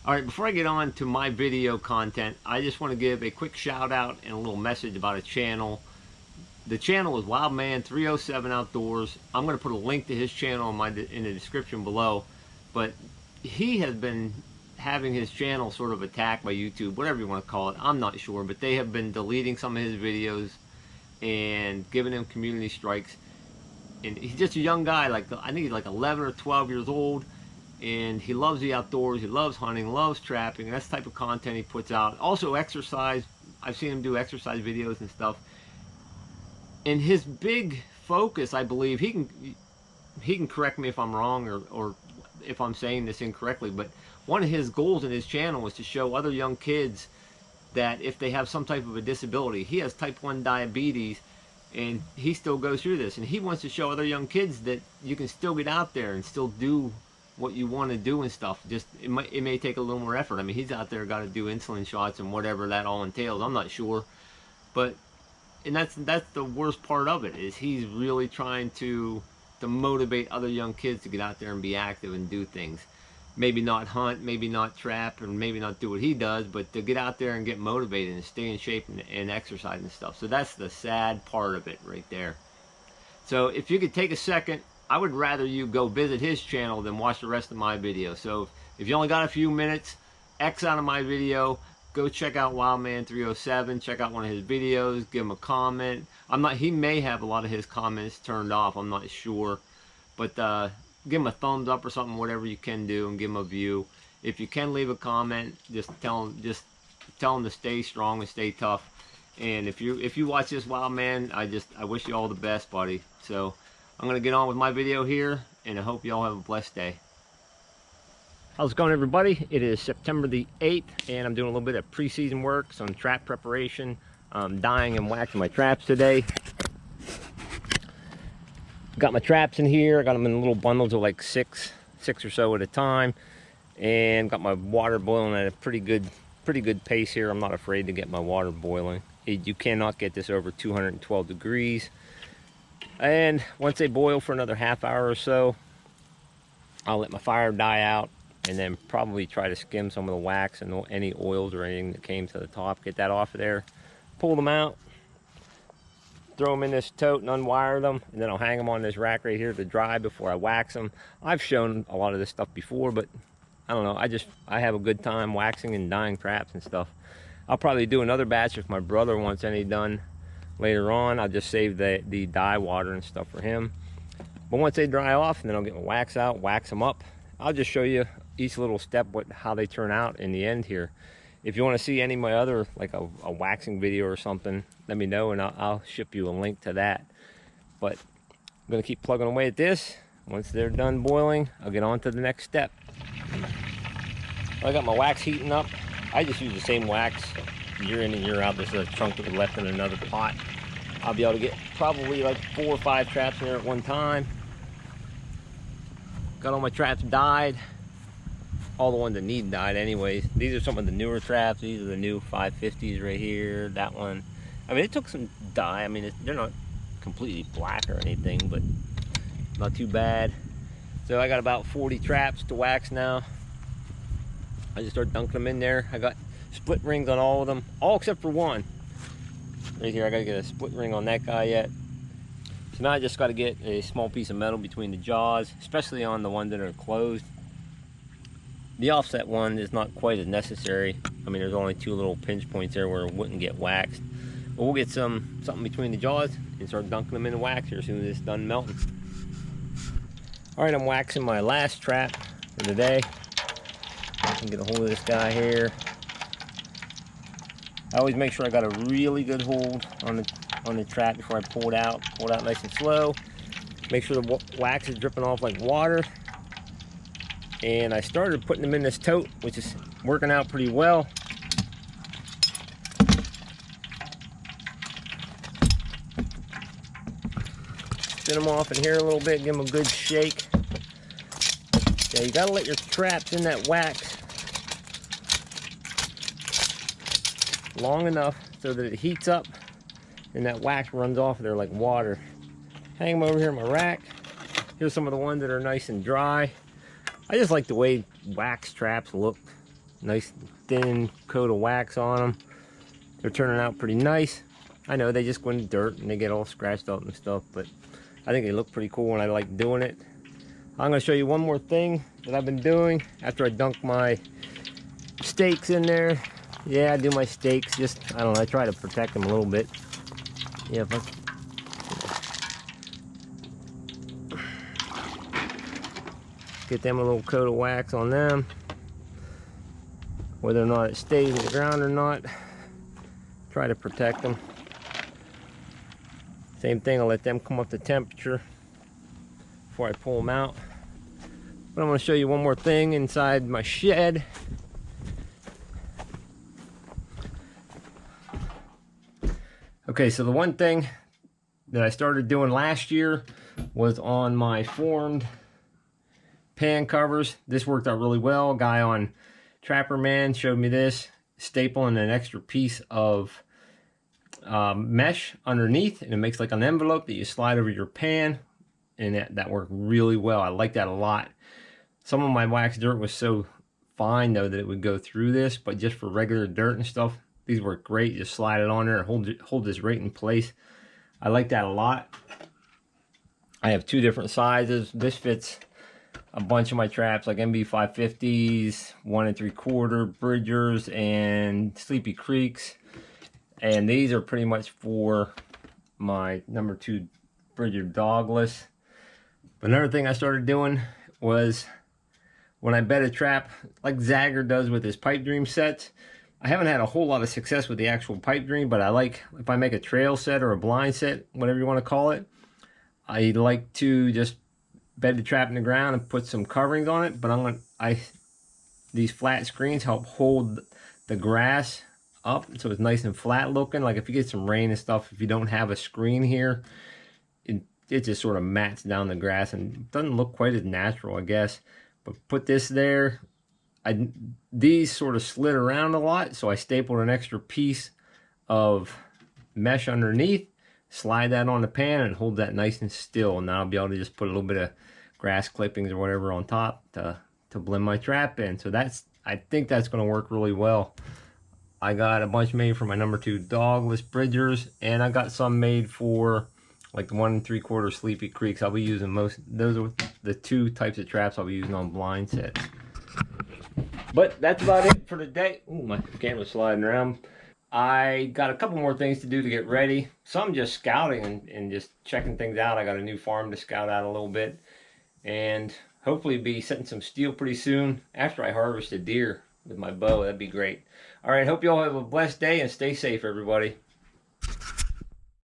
All right, before I get on to my video content, I just want to give a quick shout out and a little message about a channel. The channel is Wildman307 Outdoors. I'm going to put a link to his channel in the description below. But he has been having his channel sort of attacked by YouTube, whatever you want to call it. I'm not sure, but they have been deleting some of his videos and giving him community strikes. And he's just a young guy, like I think he's like 11 or 12 years old. And he loves the outdoors, he loves hunting, loves trapping, and that's the type of content he puts out. Also exercise. I've seen him do exercise videos and stuff. And his big focus, I believe, he can correct me if I'm wrong or if I'm saying this incorrectly, but one of his goals in his channel was to show other young kids that if they have some type of a disability, he has type 1 diabetes, and he still goes through this, and he wants to show other young kids that you can still get out there and still do what you want to do and stuff. Just it may take a little more effort. I mean, he's out there got to do insulin shots and whatever that all entails. I'm not sure, but and that's the worst part of it, is he's really trying to motivate other young kids to get out there and be active and do things. Maybe not hunt, maybe not trap, and maybe not do what he does, but to get out there and get motivated and stay in shape and exercise and stuff. So that's the sad part of it right there. So if you could take a second, I would rather you go visit his channel than watch the rest of my video. So if you only got a few minutes, X out of my video, go check out Wildman307, check out one of his videos, give him a comment. He may have a lot of his comments turned off, I'm not sure. But give him a thumbs up or something, whatever you can do, and give him a view. If you can leave a comment, just tell him to stay strong and stay tough. And if you watch this, Wildman, I wish you all the best, buddy. So I'm going to get on with my video here, and I hope you all have a blessed day. How's it going, everybody? It is September the 8th, and I'm doing a little bit of pre-season work, some trap preparation. I'm dyeing and waxing my traps today. Got my traps in here. I got them in little bundles of like six or so at a time, and got my water boiling at a pretty good pace here. I'm not afraid to get my water boiling. You cannot get this over 212 degrees. And once they boil for another half hour or so, I'll let my fire die out, and then probably try to skim some of the wax and any oils or anything that came to the top, get that off of there, pull them out, throw them in this tote and unwire them, and then I'll hang them on this rack right here to dry before I wax them. I've shown a lot of this stuff before, but I don't know, I have a good time waxing and dyeing traps and stuff. I'll probably do another batch if my brother wants any done later on. I'll just save the dye water and stuff for him. But once they dry off, and then I'll get my wax out, wax them up. I'll just show you each little step, how they turn out in the end here. If you want to see any of my other, like a waxing video or something, let me know, and I'll ship you a link to that. But I'm going to keep plugging away at this. Once they're done boiling, I'll get on to the next step. I got my wax heating up. I just use the same wax year in and year out. This is a chunk that was left in another pot. I'll be able to get probably like 4 or 5 traps in there at one time. Got all my traps dyed. All the ones that need dyed anyways. These are some of the newer traps. These are the new 550s right here. That one. I mean, it took some dye. I mean, they're not completely black or anything, but not too bad. So I got about 40 traps to wax now. I just start dunking them in there. I got split rings on all of them, all except for one. Right here, I gotta get a split ring on that guy yet. So now I just gotta get a small piece of metal between the jaws, especially on the ones that are closed. The offset one is not quite as necessary. I mean, there's only 2 little pinch points there where it wouldn't get waxed. But we'll get something between the jaws and start dunking them in the wax here as soon as it's done melting. All right, I'm waxing my last trap for the day. I can get a hold of this guy here. I always make sure I got a really good hold on the trap before I pull it out. Pull it out nice and slow. Make sure the wax is dripping off like water. And I started putting them in this tote, which is working out pretty well. Spin them off in here a little bit, give them a good shake. Yeah, you gotta let your traps in that wax long enough so that it heats up and that wax runs off of there like water. Hang them over here in my rack. Here's some of the ones that are nice and dry. I just like the way wax traps look Nice thin coat of wax on them. They're turning out pretty nice. I know they just go in the dirt and they get all scratched up and stuff, but I think they look pretty cool and I like doing it. I'm going to show you one more thing that I've been doing after I dunk my steaks in there. Yeah, I do my steaks, just, I don't know, I try to protect them a little bit. Yeah, if I, get them a little coat of wax on them. Whether or not it stays in the ground or not, try to protect them. Same thing, I'll let them come up to temperature before I pull them out. But I'm going to show you one more thing inside my shed. Okay, so the one thing that I started doing last year was on my formed pan covers. This worked out really well. A guy on Trapper Man showed me this, stapling an extra piece of mesh underneath, and it makes like an envelope that you slide over your pan, and that worked really well. I like that a lot. Some of my wax dirt was so fine though that it would go through this, but just for regular dirt and stuff, these work great. Just slide it on there and hold this right in place. I like that a lot. I have two different sizes. This fits a bunch of my traps, like MB 550s, 1 3/4 Bridgers, and Sleepy Creeks. And these are pretty much for my #2 Bridger dogless. But another thing I started doing was when I bed a trap, like Zagger does with his pipe dream sets. I haven't had a whole lot of success with the actual pipe dream, but I like, if I make a trail set or a blind set, whatever you want to call it, I like to just bed the trap in the ground and put some coverings on it. But these flat screens help hold the grass up so it's nice and flat looking. Like if you get some rain and stuff, if you don't have a screen here, it just sort of mats down the grass and doesn't look quite as natural, I guess. But put this there. These sort of slid around a lot, so I stapled an extra piece of mesh underneath, slide that on the pan, and hold that nice and still. And now I'll be able to just put a little bit of grass clippings or whatever on top to blend my trap in. So I think that's going to work really well. I got a bunch made for my #2 dogless Bridgers, and I got some made for like the 1 3/4 Sleepy Creeks. I'll be using those are the two types of traps I'll be using on blind sets. But that's about it for today. Ooh, my camera's sliding around. I got a couple more things to do to get ready. Some just scouting and just checking things out. I got a new farm to scout out a little bit. And hopefully be setting some steel pretty soon after I harvest a deer with my bow. That'd be great. All right, hope you all have a blessed day and stay safe, everybody.